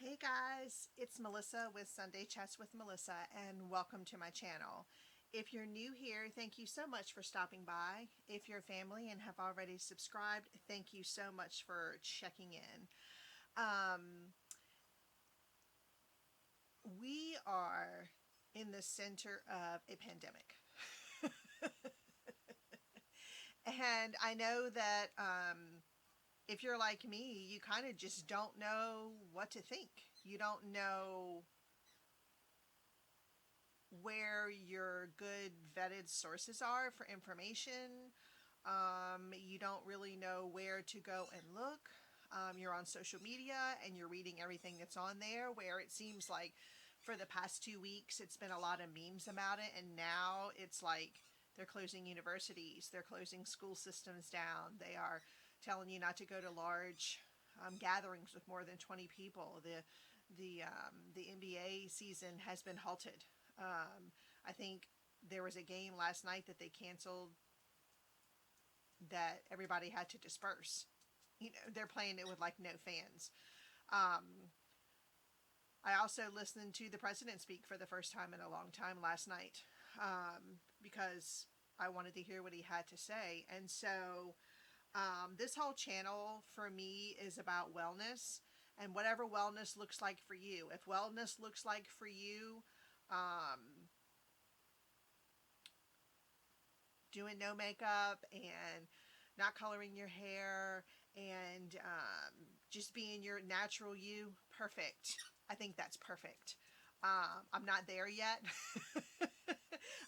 Hey guys, it's Melissa with Sunday Chats with Melissa, and welcome to my channel. If you're new here, thank you so much for stopping by. If you're family and have already subscribed, thank you so much for checking in. We are in the center of a pandemic. And I know that if you're like me, you kind of just don't know what to think. You don't know where your good vetted sources are for information. You don't really know where to go and look. You're on social media and you're reading everything that's on there, where it seems like for the past 2 weeks it's been a lot of memes about it, and now it's like they're closing universities, they're closing school systems down, they are telling you not to go to large gatherings with more than 20 people. The NBA season has been halted. I think there was a game last night that they canceled that everybody had to disperse. You know, they're playing it with like no fans. Um, I also listened to the president speak for the first time in a long time last night because I wanted to hear what he had to say. And so this whole channel for me is about wellness and whatever wellness looks like for you. If wellness looks like for you, doing no makeup and not coloring your hair and just being your natural you, perfect. I think that's perfect. I'm not there yet.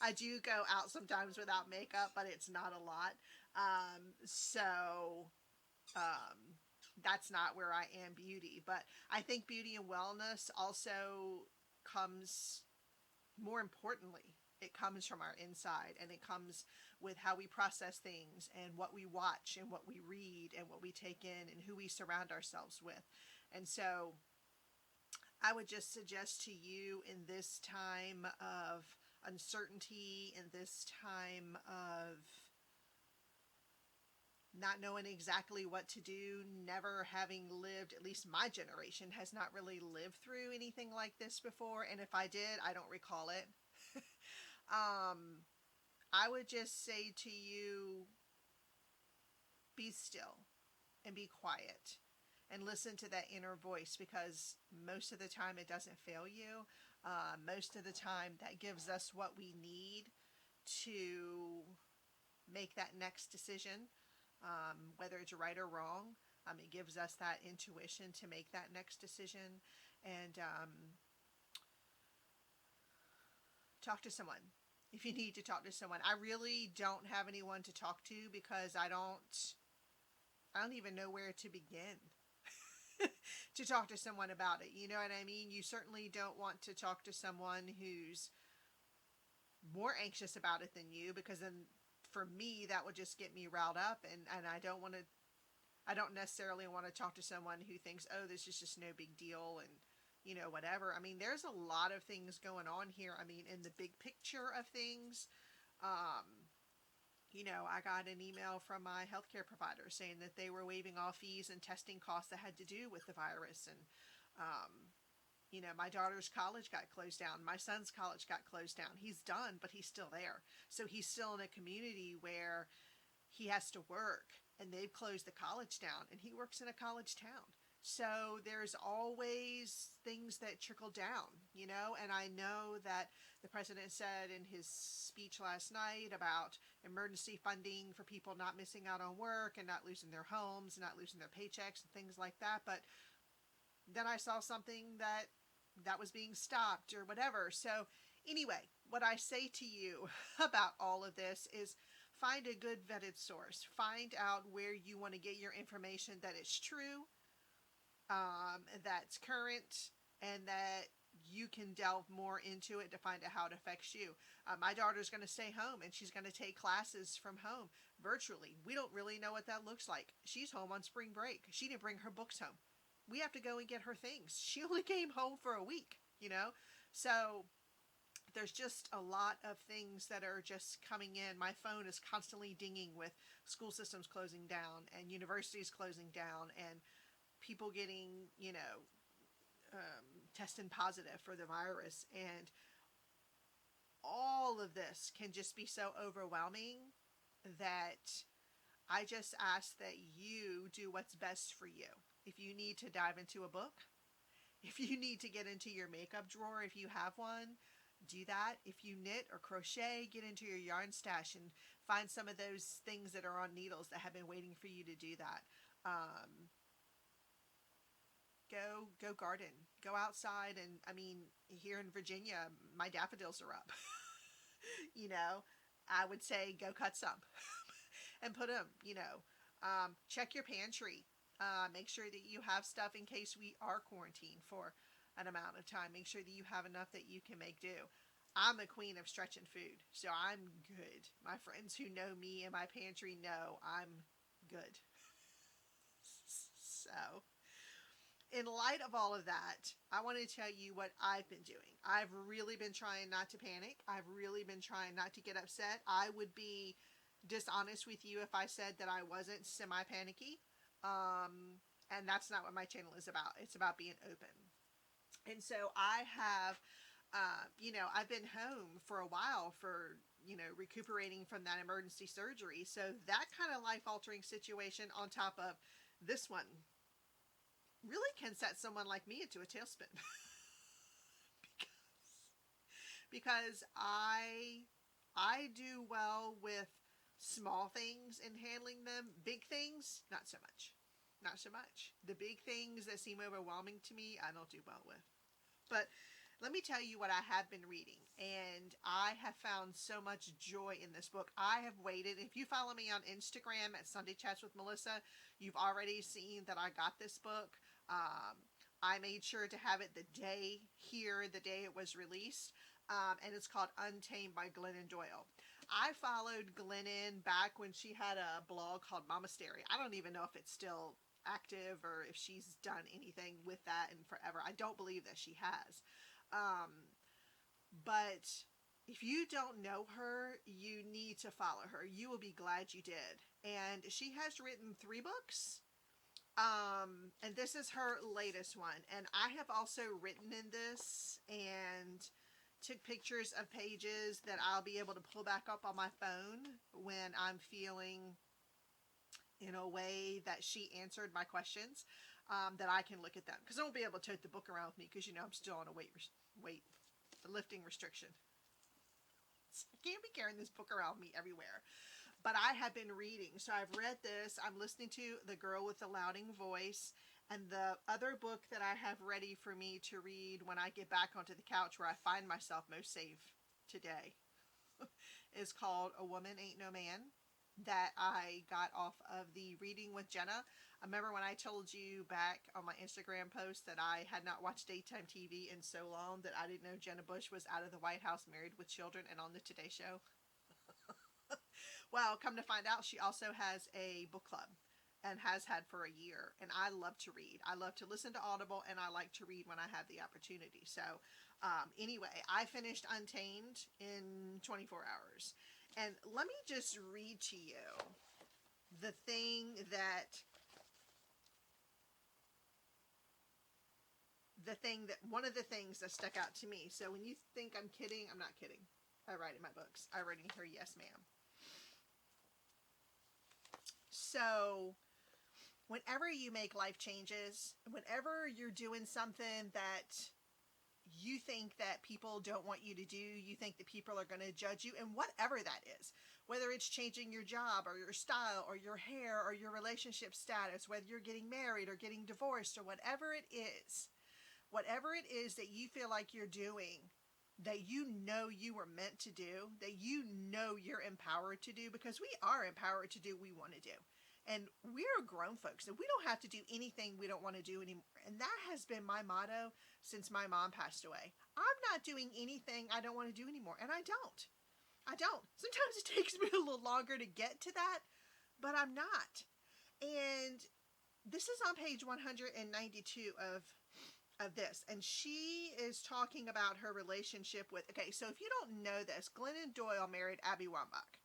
I do go out sometimes without makeup, but it's not a lot. So that's not where I am beauty. But I think beauty and wellness also comes, more importantly, it comes from our inside, and it comes with how we process things and what we watch and what we read and what we take in and who we surround ourselves with. And so I would just suggest to you, in this time of uncertainty, in this time of not knowing exactly what to do, never having lived, at least my generation has not really lived through anything like this before, and if I did, I don't recall it. I would just say to you, be still and be quiet and listen to that inner voice, because most of the time it doesn't fail you. Most of the time that gives us what we need to make that next decision, whether it's right or wrong. It gives us that intuition to make that next decision. And talk to someone if you need to talk to someone. I really don't have anyone to talk to because I don't even know where to begin to talk to someone about it. You know what I mean? You certainly don't want to talk to someone who's more anxious about it than you, because then for me that would just get me riled up, and I don't necessarily want to talk to someone who thinks, oh, this is just no big deal and, you know, whatever. I mean, there's a lot of things going on here. I mean, in the big picture of things, you know, I got an email from my healthcare provider saying that they were waiving off fees and testing costs that had to do with the virus. And, you know, my daughter's college got closed down. My son's college got closed down. He's done, but he's still there. So he's still in a community where he has to work, and they've closed the college down, and he works in a college town. So there's always things that trickle down, you know, and I know that the president said in his speech last night about emergency funding for people not missing out on work and not losing their homes and not losing their paychecks and things like that. But then I saw something that was being stopped or whatever. So anyway, what I say to you about all of this is find a good vetted source. Find out where you want to get your information that is true, that's current, and that you can delve more into it to find out how it affects you. My daughter's going to stay home and she's going to take classes from home virtually. We don't really know what that looks like. She's home on spring break. She didn't bring her books home. We have to go and get her things. She only came home for a week, you know? So there's just a lot of things that are just coming in. My phone is constantly dinging with school systems closing down and universities closing down and people getting, you know, testing positive for the virus. And all of this can just be so overwhelming that I just ask that you do what's best for you. If you need to dive into a book, if you need to get into your makeup drawer, if you have one, do that. If you knit or crochet, get into your yarn stash and find some of those things that are on needles that have been waiting for you to do that. Go garden. Go outside, and I mean, here in Virginia, my daffodils are up. I would say go cut some and put them. Check your pantry. Make sure that you have stuff in case we are quarantined for an amount of time. Make sure that you have enough that you can make do. I'm the queen of stretching food, so I'm good. My friends who know me and my pantry know I'm good. So, in light of all of that, I want to tell you what I've been doing. I've really been trying not to panic. I've really been trying not to get upset. I would be dishonest with you if I said that I wasn't semi-panicky. And that's not what my channel is about. It's about being open. And so I have, I've been home for a while for, recuperating from that emergency surgery. So that kind of life-altering situation on top of this one really can set someone like me into a tailspin. because I do well with small things and handling them. Big things, not so much. Not so much. The big things that seem overwhelming to me, I don't do well with. But let me tell you what I have been reading, and I have found so much joy in this book. I have waited. If you follow me on Instagram at Sunday Chats with Melissa, you've already seen that I got this book. I made sure to have it the day it was released, and it's called Untamed by Glennon Doyle. I followed Glennon back when she had a blog called Mascara. I don't even know if it's still active or if she's done anything with that in forever. I don't believe that she has. But if you don't know her, you need to follow her. You will be glad you did. And she has written 3 books. And this is her latest one. And I have also written in this and took pictures of pages that I'll be able to pull back up on my phone when I'm feeling in a way that she answered my questions, that I can look at them. Because I won't be able to tote the book around with me because, I'm still on a weight lifting restriction. So I can't be carrying this book around with me everywhere. But I have been reading. So I've read this. I'm listening to The Girl with the Louding Voice. And the other book that I have ready for me to read when I get back onto the couch where I find myself most safe today is called A Woman Ain't No Man, that I got off of the Reading with Jenna. I remember when I told you back on my Instagram post that I had not watched daytime TV in so long that I didn't know Jenna Bush was out of the White House, married with children, and on the Today Show. Well, come to find out, she also has a book club and has had for a year. And I love to read. I love to listen to Audible, and I like to read when I have the opportunity. So anyway, I finished Untamed in 24 hours. And let me just read to you one of the things that stuck out to me. So when you think I'm kidding, I'm not kidding. I write in my books. I write in here, yes, ma'am. So whenever you make life changes, whenever you're doing something that you think that people don't want you to do, you think that people are going to judge you, and whatever that is, whether it's changing your job or your style or your hair or your relationship status, whether you're getting married or getting divorced or whatever it is that you feel like you're doing, that you were meant to do, that you're empowered to do, because we are empowered to do what we want to do. And we're grown folks, and we don't have to do anything we don't want to do anymore. And that has been my motto since my mom passed away. I'm not doing anything I don't want to do anymore, and I don't. Sometimes it takes me a little longer to get to that, but I'm not. And this is on page 192 of this, and she is talking about her relationship with, okay, so if you don't know this, Glennon Doyle married Abby Wambach,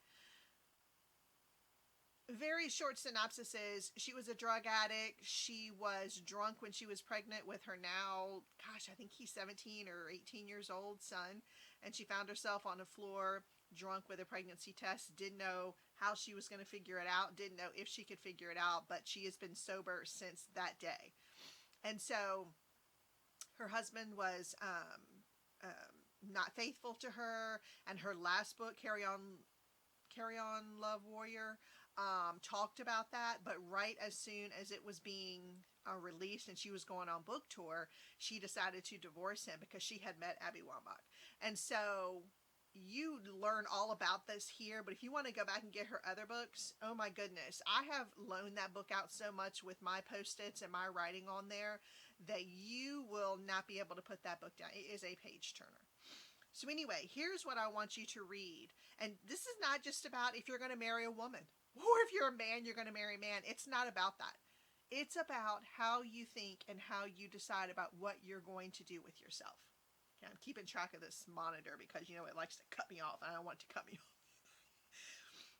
very short synopsis is she was a drug addict. She was drunk when she was pregnant with her now, gosh, I think he's 17 or 18 years old son. And she found herself on the floor drunk with a pregnancy test. Didn't know how she was going to figure it out. Didn't know if she could figure it out. But she has been sober since that day. And so her husband was not faithful to her. And her last book, Carry On Love Warrior, talked about that, but right as soon as it was being released and she was going on book tour, she decided to divorce him because she had met Abby Wambach. And so you learn all about this here, but if you want to go back and get her other books, oh my goodness, I have loaned that book out so much with my post-its and my writing on there that you will not be able to put that book down. It is a page turner. So anyway, here's what I want you to read. And this is not just about if you're going to marry a woman or if you're a man, you're going to marry a man. It's not about that. It's about how you think and how you decide about what you're going to do with yourself. Okay, I'm keeping track of this monitor because, you know, it likes to cut me off. And I don't want it to cut me off.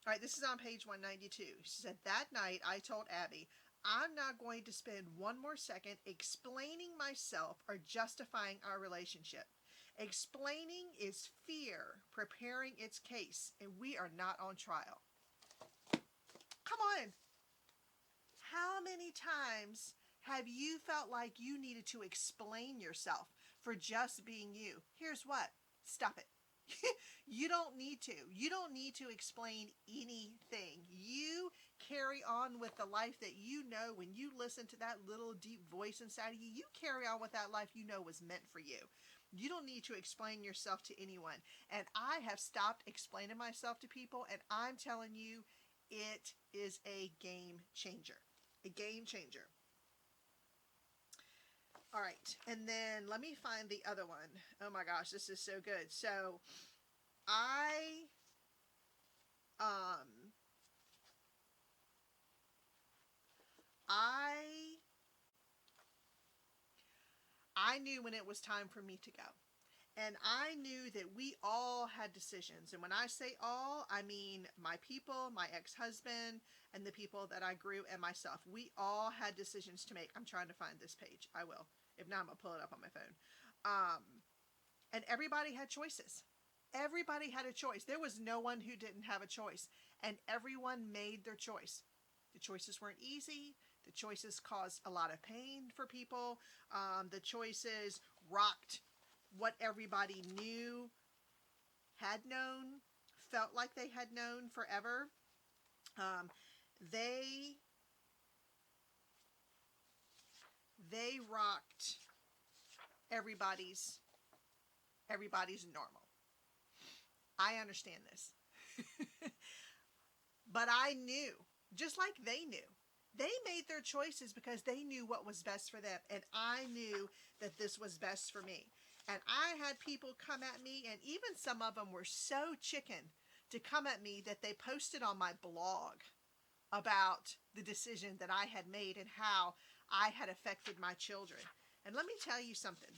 All right, this is on page 192. She said, that night I told Abby, I'm not going to spend one more second explaining myself or justifying our relationship. Explaining is fear preparing its case, and we are not on trial. Come on. How many times have you felt like you needed to explain yourself for just being you? Here's what. Stop it. You don't need to. You don't need to explain anything. You carry on with the life that you know. When you listen to that little deep voice inside of you, you carry on with that life you know was meant for you. You don't need to explain yourself to anyone. And I have stopped explaining myself to people, and I'm telling you, it is a game changer. A game changer. All right, and then let me find the other one. Oh my gosh, this is so good. So, I knew when it was time for me to go. And I knew that we all had decisions. And when I say all, I mean my people, my ex-husband, and the people that I grew, and myself. We all had decisions to make. I'm trying to find this page. I will. If not, I'm going to pull it up on my phone. And everybody had choices. Everybody had a choice. There was no one who didn't have a choice. And everyone made their choice. The choices weren't easy. The choices caused a lot of pain for people. The choices rocked what everybody knew, had known, felt like they had known forever. They rocked everybody's normal. I understand this. But I knew, just like they knew. They made their choices because they knew what was best for them. And I knew that this was best for me. And I had people come at me, and even some of them were so chicken to come at me that they posted on my blog about the decision that I had made and how I had affected my children. And let me tell you something.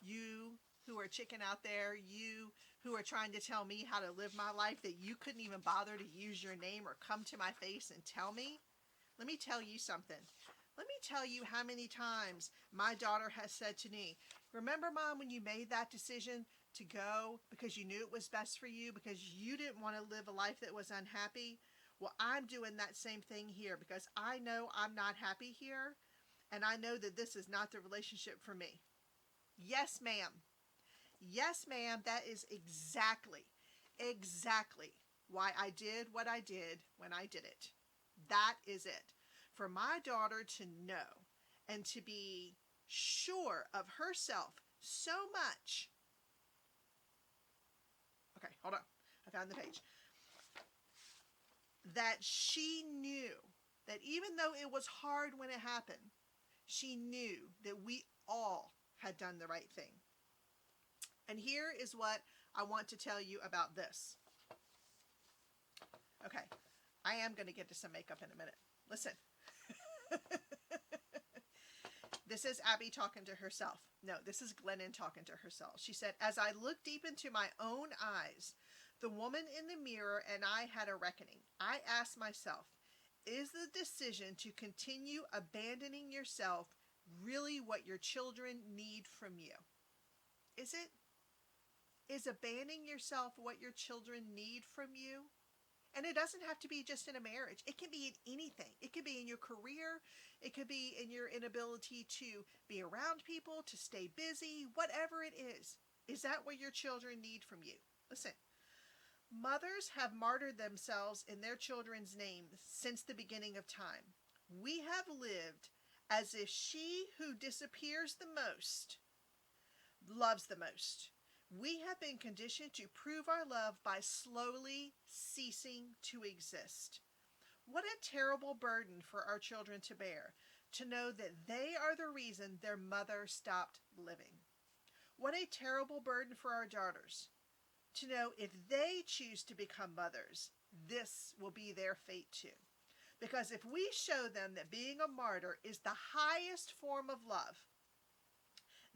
You who are chicken out there, you who are trying to tell me how to live my life that you couldn't even bother to use your name or come to my face and tell me, let me tell you something. Let me tell you how many times my daughter has said to me, remember, Mom, when you made that decision to go because you knew it was best for you, because you didn't want to live a life that was unhappy? Well, I'm doing that same thing here because I know I'm not happy here, and I know that this is not the relationship for me. Yes, ma'am. Yes, ma'am. That is exactly why I did what I did when I did it. That is it. For my daughter to know and to be sure of herself so much. Okay, hold on. I found the page. That she knew that even though it was hard when it happened, she knew that we all had done the right thing. And here is what I want to tell you about this. Okay, I am going to get to some makeup in a minute. Listen. This is Abby talking to herself. No, this is Glennon talking to herself. She said, as I looked deep into my own eyes, the woman in the mirror and I had a reckoning. I asked myself, Is the decision to continue abandoning yourself really what your children need from you? Is it? Is abandoning yourself what your children need from you? And it doesn't have to be just in a marriage. It can be in anything. It could be in your career. It could be in your inability to be around people, to stay busy, whatever it is. Is that what your children need from you? Listen, mothers have martyred themselves in their children's name since the beginning of time. We have lived as if she who disappears the most loves the most. We have been conditioned to prove our love by slowly ceasing to exist. What a terrible burden for our children to bear, to know that they are the reason their mother stopped living. What a terrible burden for our daughters, to know if they choose to become mothers, this will be their fate too. Because if we show them that being a martyr is the highest form of love,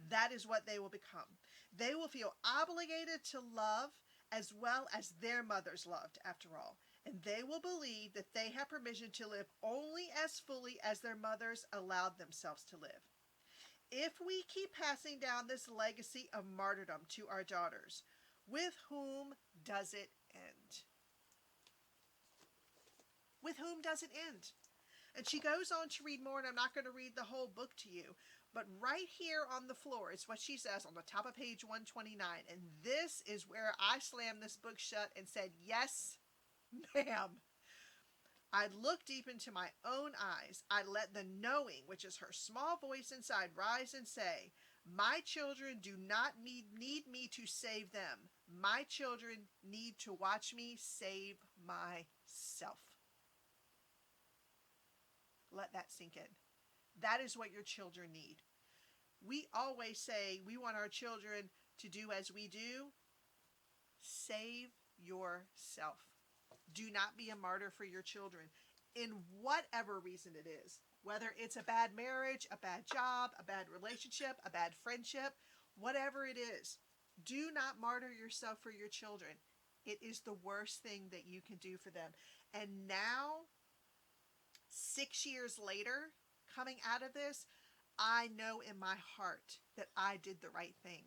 that is what they will become. They will feel obligated to love as well as their mothers loved, after all. And they will believe that they have permission to live only as fully as their mothers allowed themselves to live. If we keep passing down this legacy of martyrdom to our daughters, with whom does it end? With whom does it end? And she goes on to read more, and I'm not going to read the whole book to you. But right here on the floor is what she says on the top of page 129. And this is where I slammed this book shut and said, yes, ma'am. I look deep into my own eyes. I let the knowing, which is her small voice inside, rise and say, my children do not need me to save them. My children need to watch me save myself. Let that sink in. That is what your children need. We always say we want our children to do as we do. Save yourself. Do not be a martyr for your children in whatever reason it is. Whether it's a bad marriage, a bad job, a bad relationship, a bad friendship, whatever it is. Do not martyr yourself for your children. It is the worst thing that you can do for them. And now, 6 years later, coming out of this, I know in my heart that I did the right thing.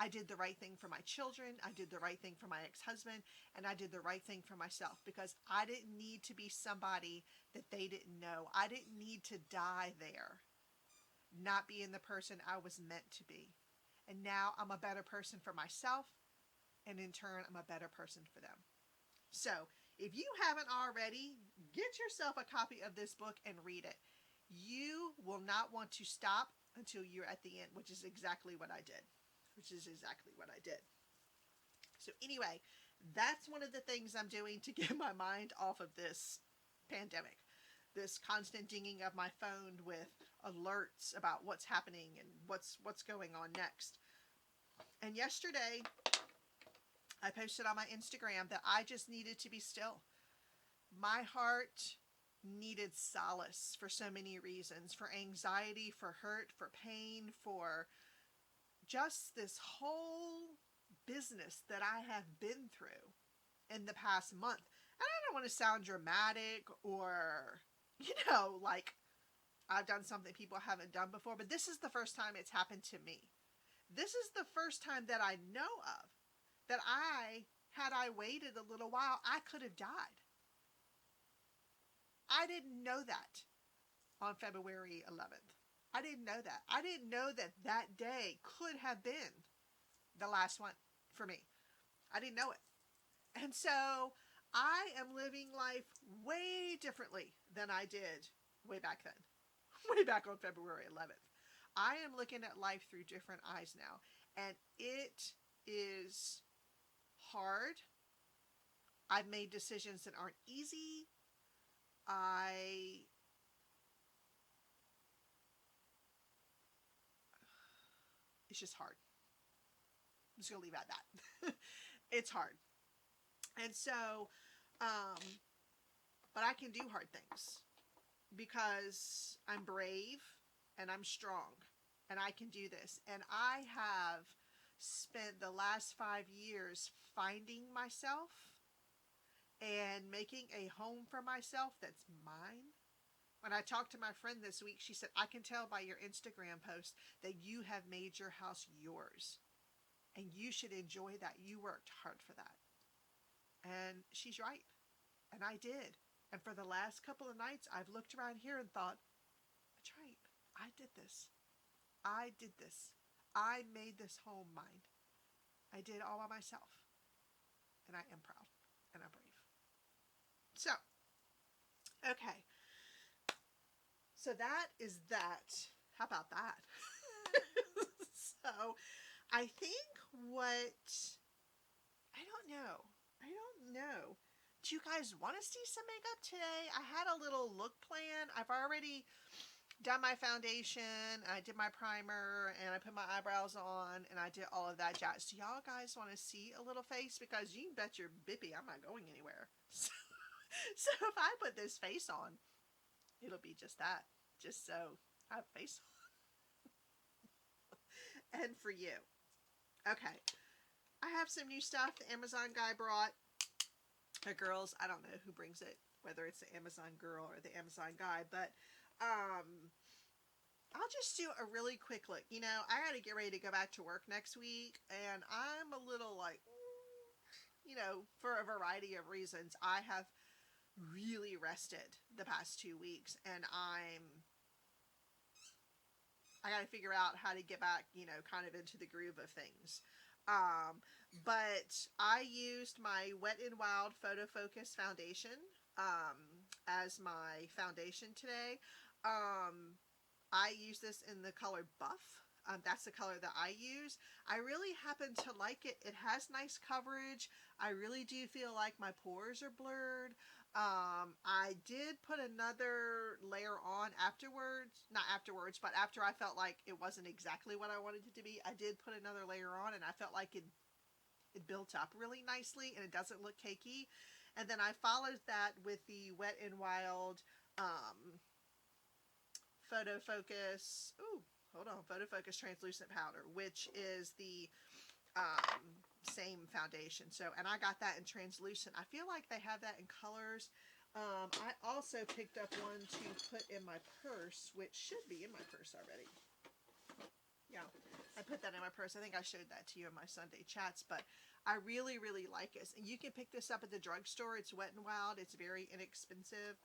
I did the right thing for my children. I did the right thing for my ex-husband. And I did the right thing for myself because I didn't need to be somebody that they didn't know. I didn't need to die there, not being the person I was meant to be. And now I'm a better person for myself. And in turn, I'm a better person for them. So if you haven't already, get yourself a copy of this book and read it. You will not want to stop until you're at the end, which is exactly what I did. So anyway, that's one of the things I'm doing to get my mind off of this pandemic. This constant dinging of my phone with alerts about what's happening and what's going on next. And yesterday, I posted on my Instagram that I just needed to be still. My heart needed solace for so many reasons, for anxiety, for hurt, for pain, for just this whole business that I have been through in the past month. And I don't want to sound dramatic or, like I've done something people haven't done before, but this is the first time it's happened to me. This is the first time that I know of that had I waited a little while, I could have died. I didn't know that on February 11th. I didn't know that. I didn't know that that day could have been the last one for me. I didn't know it. And so I am living life way differently than I did way back then. Way back on February 11th. I am looking at life through different eyes now. And it is hard. I've made decisions that aren't easy. It's just hard. I'm just going to leave it at that. It's hard. And so, but I can do hard things because I'm brave and I'm strong and I can do this. And I have spent the last 5 years finding myself and making a home for myself that's mine. When I talked to my friend this week, she said, I can tell by your Instagram post that you have made your house yours. And you should enjoy that. You worked hard for that. And she's right. And I did. And for the last couple of nights, I've looked around here and thought, that's right. I did this. I did this. I made this home mine. I did it all by myself. And I am proud. And I'm brave. So, okay. So that is that. How about that? So, I think I don't know. I don't know. Do you guys want to see some makeup today? I had a little look plan. I've already done my foundation, I did my primer, and I put my eyebrows on, and I did all of that jazz. Do y'all guys want to see a little face? Because you bet your bippy I'm not going anywhere. So if I put this face on, it'll be just that. Just so I have a face on. And for you. Okay. I have some new stuff the Amazon guy brought. Girls, I don't know who brings it, whether it's the Amazon girl or the Amazon guy, but I'll just do a really quick look. You know, I got to get ready to go back to work next week, and I'm a little like, you know, for a variety of reasons. I have really rested the past 2 weeks, and I got to figure out how to get back, you know, kind of into the groove of things. But I used my Wet n Wild Photo Focus foundation as my foundation today. I use this in the color Buff. That's the color that I use. I really happen to like it. It has nice coverage. I really do feel like my pores are blurred. I did put another layer on afterwards. Not afterwards, but after I felt like it wasn't exactly what I wanted it to be. I did put another layer on, and I felt like it built up really nicely, and it doesn't look cakey. And then I followed that with the Wet n Wild Photo Focus. Photo Focus Translucent Powder, which is the same foundation. So, and I got that in translucent. I feel like they have that in colors. I also picked up one to put in my purse, which should be in my purse already. Yeah, I put that in my purse. I think I showed that to you in my Sunday chats, but I really, really like it. And you can pick this up at the drugstore. It's Wet n Wild. It's very inexpensive.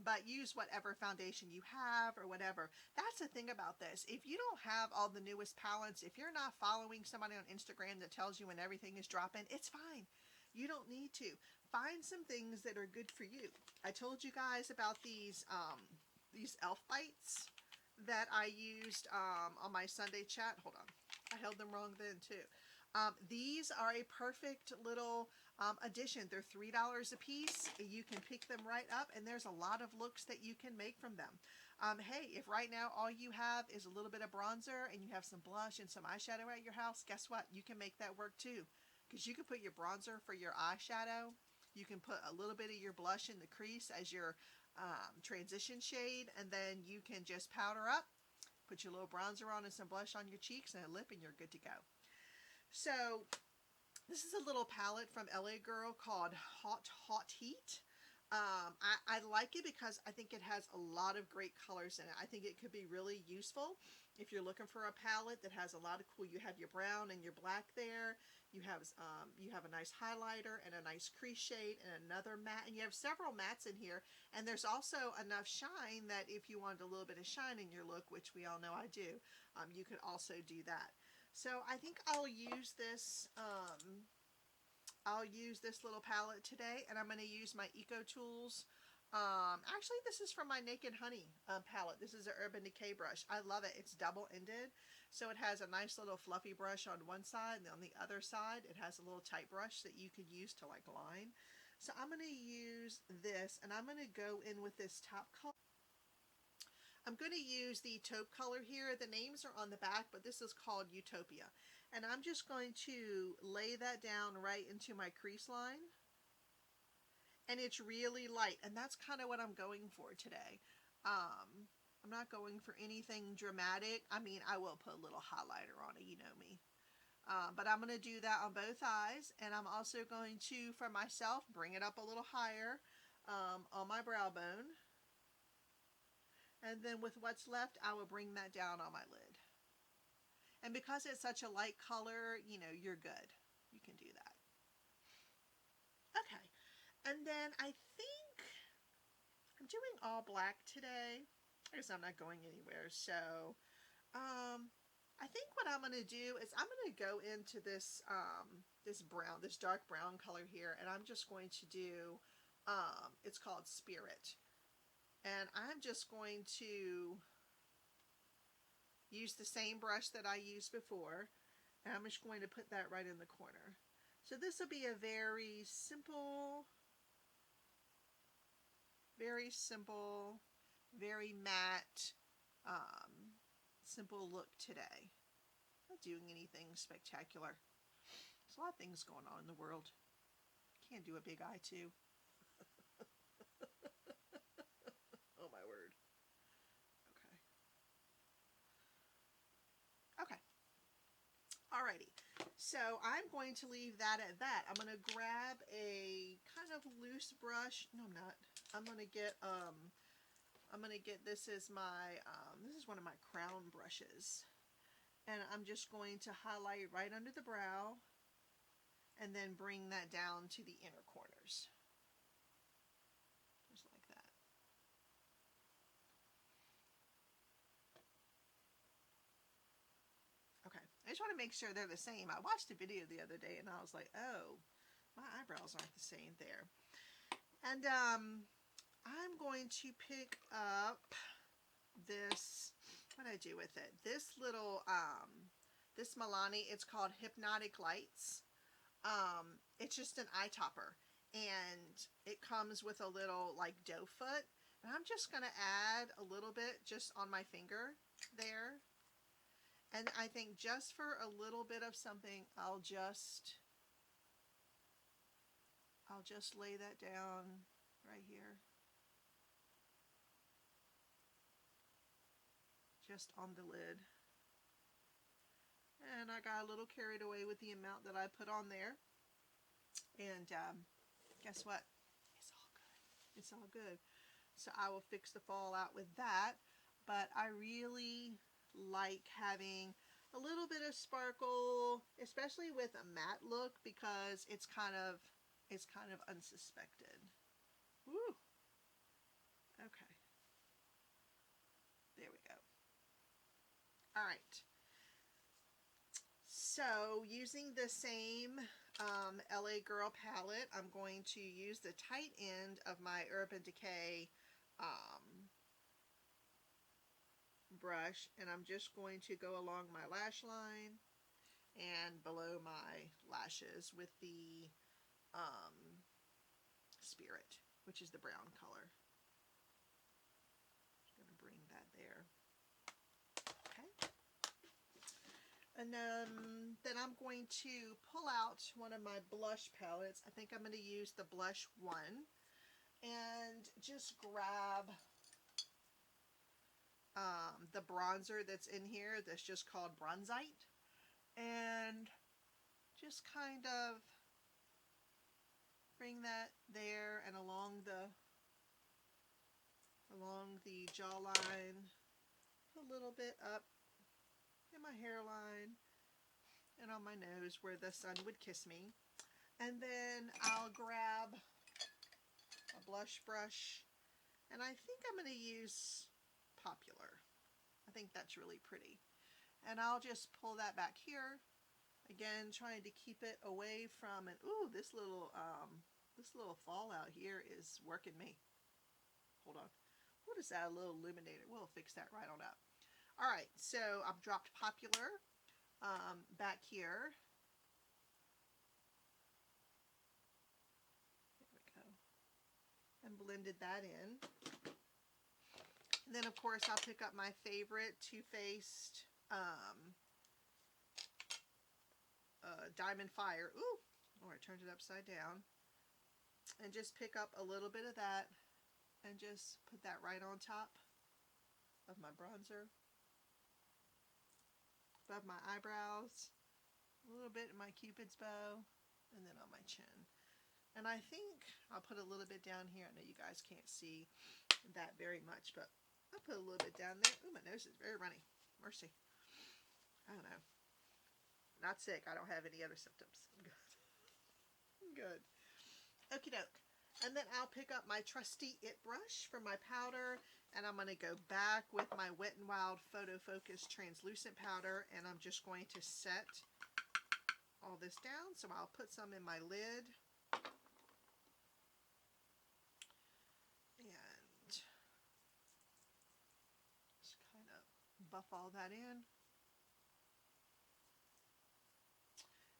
But use whatever foundation you have or whatever. That's the thing about this. If you don't have all the newest palettes, if you're not following somebody on Instagram that tells you when everything is dropping, it's fine. You don't need to. Find some things that are good for you. I told you guys about these elf bites that I used on my Sunday chat. Hold on. I held them wrong then too. These are a perfect little addition. They're $3 a piece. You can pick them right up, and there's a lot of looks that you can make from them. Hey, if right now all you have is a little bit of bronzer and you have some blush and some eyeshadow at your house, guess what? You can make that work too. Because you can put your bronzer for your eyeshadow. You can put a little bit of your blush in the crease as your transition shade, and then you can just powder up, put your little bronzer on and some blush on your cheeks and a lip, and you're good to go. So this is a little palette from LA Girl called Haute Haute Heat. I like it because I think it has a lot of great colors in it. I think it could be really useful if you're looking for a palette that has a lot of cool. You have your brown and your black there. You have a nice highlighter and a nice crease shade and another matte. And you have several mattes in here. And there's also enough shine that if you wanted a little bit of shine in your look, which we all know I do, you could also do that. So I think I'll use this little palette today, and I'm going to use my Eco Tools. Actually, this is from my Naked Honey palette. This is an Urban Decay brush. I love it. It's double-ended, so it has a nice little fluffy brush on one side, and on the other side, it has a little tight brush that you could use to like line. So I'm going to use this, and I'm going to go in with this top color. I'm going to use the taupe color here. The names are on the back, but this is called Utopia. And I'm just going to lay that down right into my crease line. And it's really light, and that's kind of what I'm going for today. I'm not going for anything dramatic. I mean, I will put a little highlighter on it, you know me. But I'm going to do that on both eyes, and I'm also going to, for myself, bring it up a little higher on my brow bone. And then with what's left, I will bring that down on my lid. And because it's such a light color, you know, you're good. You can do that. Okay. And then I think I'm doing all black today. I guess I'm not going anywhere. So, I think what I'm going to do is I'm going to go into this, this dark brown color here. And I'm just going to do, it's called Spirit. And I'm just going to use the same brush that I used before. And I'm just going to put that right in the corner. So this will be a very simple, very matte, simple look today. Not doing anything spectacular. There's a lot of things going on in the world. Can't do a big eye too. Oh my word. Okay. Alrighty. So I'm going to leave that at that. I'm going to grab a kind of loose brush. No, I'm not. I'm going to get this is my this is one of my crown brushes. And I'm just going to highlight right under the brow and then bring that down to the inner corners. Just like that. Okay, I just want to make sure they're the same. I watched a video the other day and I was like, oh, my eyebrows aren't the same there. And I'm going to pick up this, what did I do with it? This little, this Milani, it's called Hypnotic Lights. It's just an eye topper. And it comes with a little, like, doe foot. And I'm just going to add a little bit just on my finger there. And I think just for a little bit of something, I'll just lay that down right here. Just on the lid. And I got a little carried away with the amount that I put on there. And guess what? It's all good. It's all good. So I will fix the fallout with that. But I really like having a little bit of sparkle, especially with a matte look, because it's kind of unsuspected. Woo! Okay. There we go. All right. So using the same LA Girl palette, I'm going to use the tight end of my Urban Decay brush, and I'm just going to go along my lash line and below my lashes with the Spirit, which is the brown color. Just going to bring that there. Okay. And then I'm going to pull out one of my blush palettes. I think I'm going to use the blush one. And just grab the bronzer that's in here that's just called Bronzite. And just kind of bring that there and along the jawline, a little bit up in my hairline and on my nose where the sun would kiss me. And then I'll grab a blush brush, and I think I'm going to use Popular. I think that's really pretty. And I'll just pull that back here. Again, trying to keep it away from, and ooh, this little fallout here is working me. Hold on. What is that? A little illuminator. We'll fix that right on up. All right, so I've dropped Popular back here. There we go. And blended that in. And then, of course, I'll pick up my favorite Too Faced Diamond Fire. Ooh! Oh, I turned it upside down. And just pick up a little bit of that and just put that right on top of my bronzer, above my eyebrows. a little bit in my Cupid's bow, and then on my chin. And I think I'll put a little bit down here. I know you guys can't see that very much, but I'll put a little bit down there. Ooh, my nose is very runny. Mercy. I don't know. Not sick. I don't have any other symptoms. I'm good. I'm good. Okie doke. And then I'll pick up my trusty It brush for my powder, and I'm going to go back with my Wet n Wild Photo Focus translucent powder, and I'm just going to set all this down. So I'll put some in my lid. And just kind of buff all that in.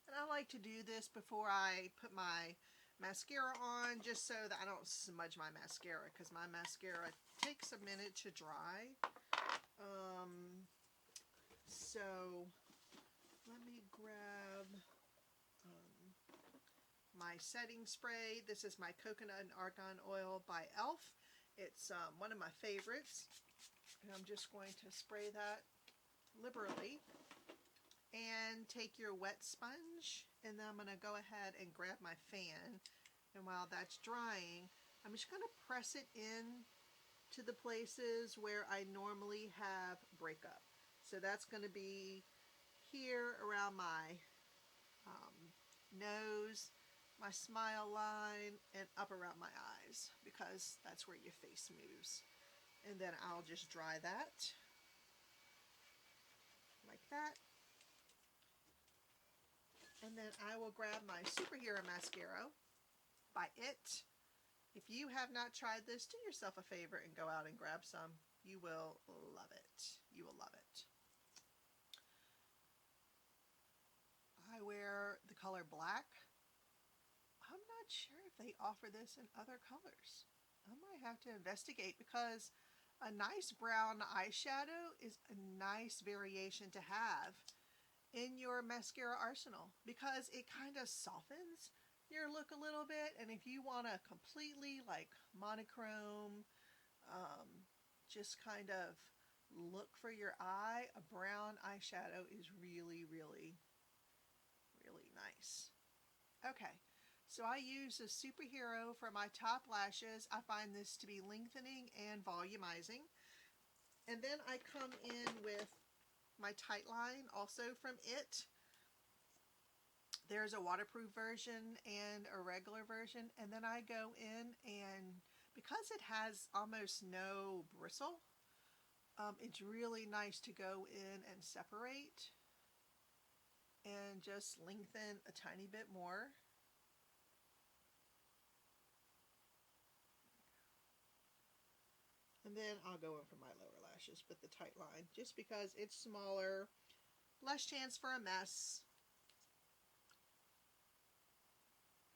And I like to do this before I put my mascara on, just so that I don't smudge my mascara, because my mascara takes a minute to dry. So let me grab my setting spray. This is my Coconut and Argan Oil by e.l.f. It's one of my favorites. And I'm just going to spray that liberally. And take your wet sponge, and then I'm going to go ahead and grab my fan. And while that's drying, I'm just going to press it in to the places where I normally have breakup. So that's going to be here around my nose, my smile line, and up around my eyes, because that's where your face moves. And then I'll just dry that like that. And then I will grab my Superhero Mascara by It. If you have not tried this, do yourself a favor and go out and grab some. You will love it. You will love it. I wear the color black. I'm not sure if they offer this in other colors. I might have to investigate, because a nice brown eyeshadow is a nice variation to have in your mascara arsenal, because it kind of softens your look a little bit. And if you want to completely like monochrome, just kind of look for your eye, a brown eyeshadow is really, really, really nice. Okay, so I use a Superhero for my top lashes. I find this to be lengthening and volumizing. And then I come in with my Tightline, also from It. There's a waterproof version and a regular version. And then I go in, and because it has almost no bristle, it's really nice to go in and separate and just lengthen a tiny bit more. And then I'll go in for my lower lashes with the Tightline, just because it's smaller, less chance for a mess.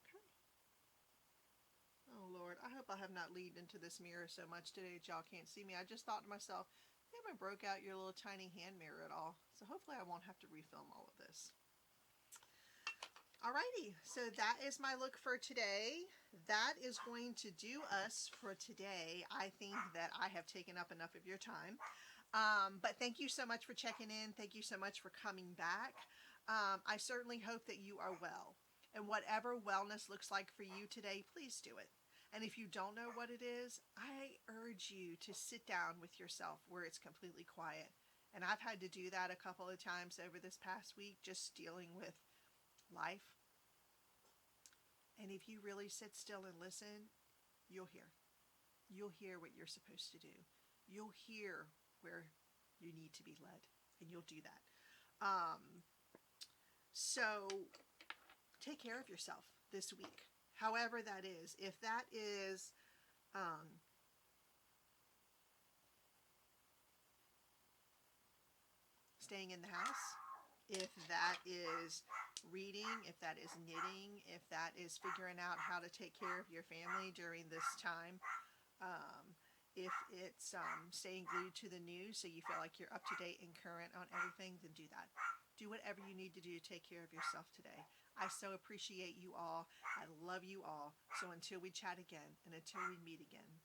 Okay. Oh Lord, I hope I have not leaned into this mirror so much today that y'all can't see me. I just thought to myself, you haven't broke out your little tiny hand mirror at all. So hopefully I won't have to refilm all of this. Alrighty, so that is my look for today. That is going to do us for today. I think that I have taken up enough of your time. But thank you so much for checking in. Thank you so much for coming back. I certainly hope that you are well. And whatever wellness looks like for you today, please do it. And if you don't know what it is, I urge you to sit down with yourself where it's completely quiet. And I've had to do that a couple of times over this past week, just dealing with life. And if you really sit still and listen, you'll hear. You'll hear what you're supposed to do. You'll hear where you need to be led, and you'll do that. So take care of yourself this week, however that is. If that is staying in the house, if that is reading, if that is knitting, if that is figuring out how to take care of your family during this time, if it's staying glued to the news so you feel like you're up to date and current on everything, then do that. Do whatever you need to do to take care of yourself today. I so appreciate you all. I love you all. So until we chat again, and until we meet again,